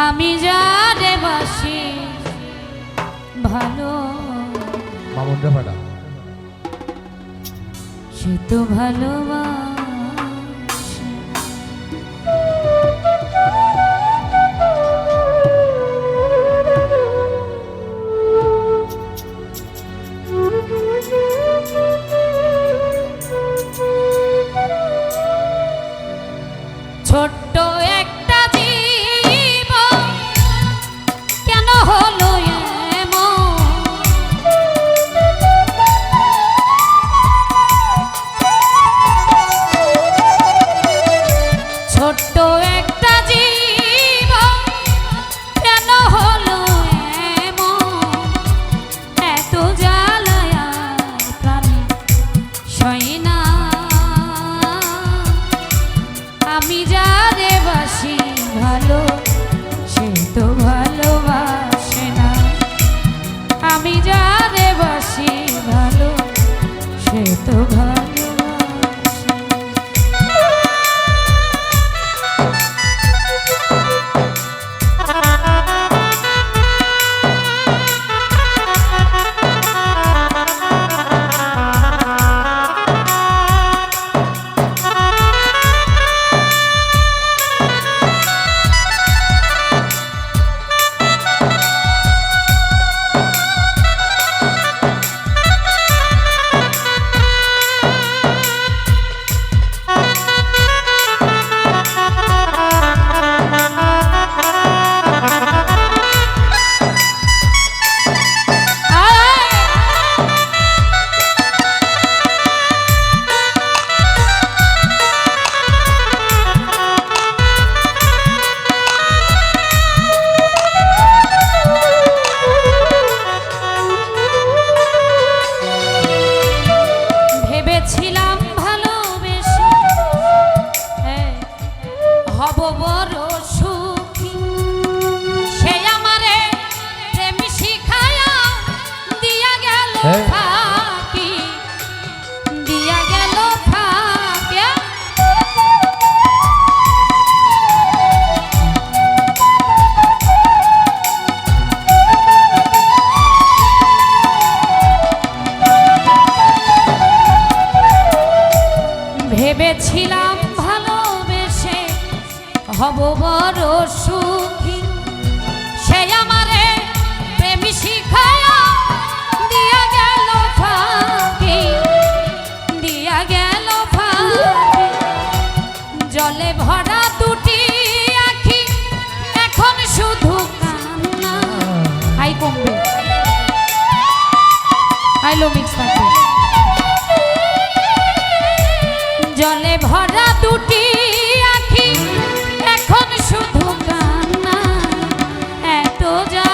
আমি যারে বাসি ভালো মামুনটা ফাটা সে তো ভালোবাসে। ছোট্ট একটা জীবন কেন হলো এমন, ছোট্ট একটা জীবন কেন হলো এমন, এত জ্বালায় প্রাণে সয় না। আমি যারে বাসি ভালো সে তো ভালোবাসে না, আমি যারে বাসি ভালো সে তো ভালোবাসে। ভেবেছিলাম ভালোবেসে হব বড় সুখী, সে আমারে প্রেম শিখায়া দিয়া গেল ফাঁকি, দিয়া গেল ফাঁকি। ভেবেছিলাম ভালোবেসে হব বড় সুখী, সে আমারে প্রেম শিখায়া দিয়া গেল ফাঁকি, দিয়া গেল ফাঁকি। জলে ভরা দুটি আখি এখন শুধু কান্না। হাই কমবে আইলো মিক্স থাকে। জলে ভরা দুটি আখি এখন শুধু কান্না, এত যা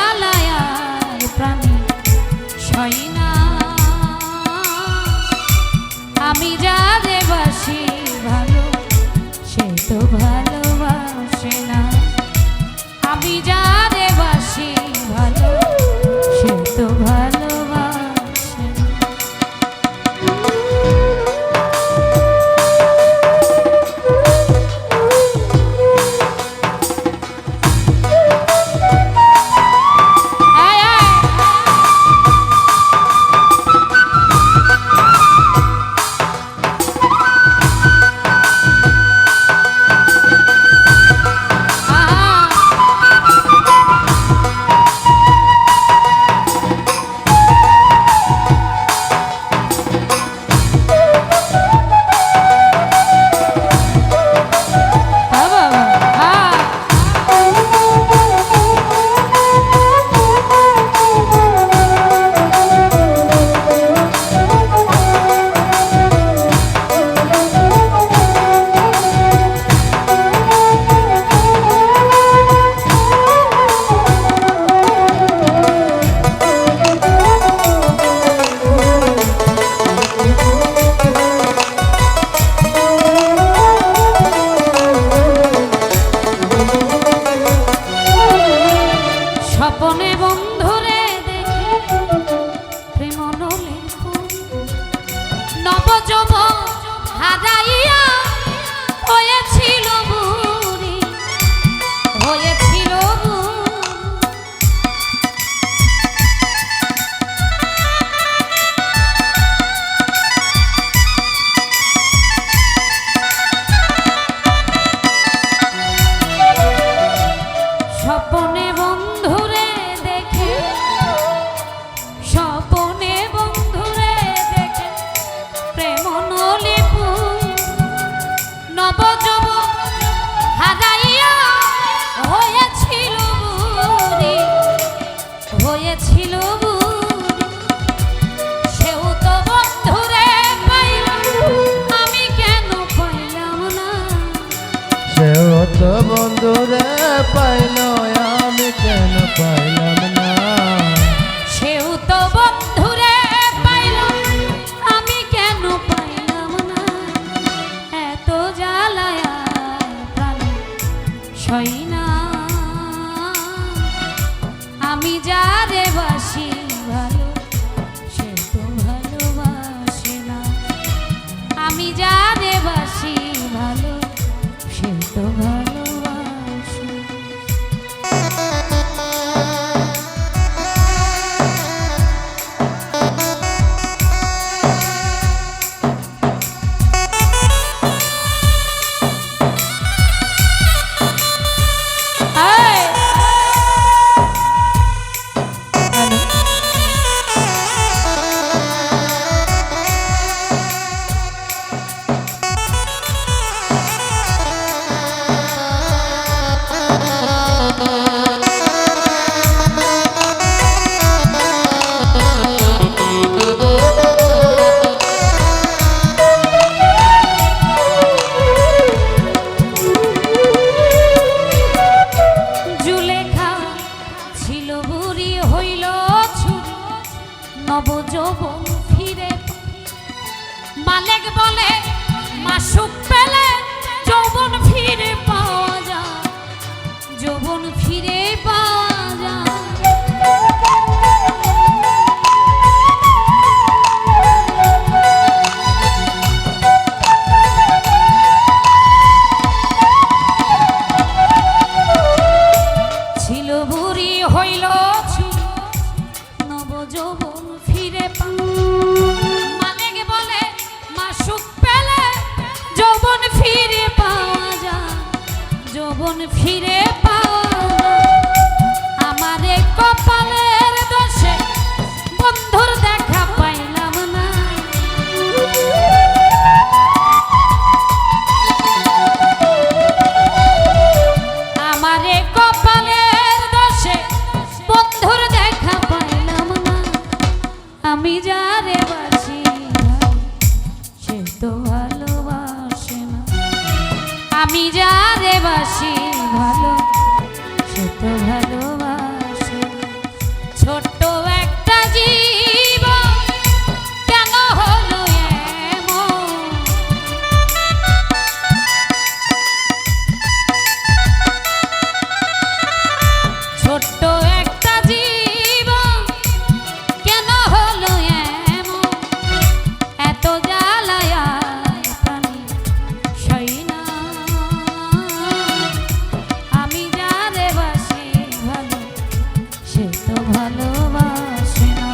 তো বন্ধুরে পাইল আমি কেন পাইলাম না সেও তো বন্ধুরে পাইল আমি কেন পাইলাম না এত জ্বালায় প্রাণে সই না আমি যারে বাসি ভালো সে তো ভালোবাসে না আমি যারে বাসি ভালো সে তো ভালোবাসে নবযৌবন ফিরে মালেক বলে মাসুক পেলে যৌবন ফিরে পাওয়া যায় যৌবন ফিরে পাওয়া যায় ছিল বুড়ি হইল নবযৌবন ফিরে মালিক বলে মাসুক পেলে যৌবন ফিরে পাওয়া যায় যৌবন ফিরে পাওয়া যায় আমারে কপালের দোষে বন্ধুর দেখা পাইলাম না আমারে কপালের দোষে বন্ধুর দেখা পাইলাম না আমি যারে বাসি সে তো ভালোবাসে না আমি যারে বাসি ভালো সে তো ভালোবাসে না ছোট্ট একটা জীবন কেন হলো এমন ছোট্ট একটা জীবন কেন হলো এমন এত জ্বালায় প্রাণে সই না আমি যারে বাসি ভালো সে তো ভালোবাসে না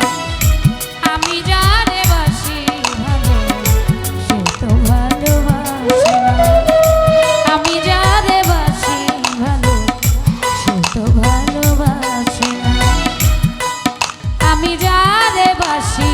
আমি যারে বাসি ভালো সে তো ভালোবাসে না আমি যারে বাসি ভালো সে তো ভালোবাসে না আমি যারে বাসি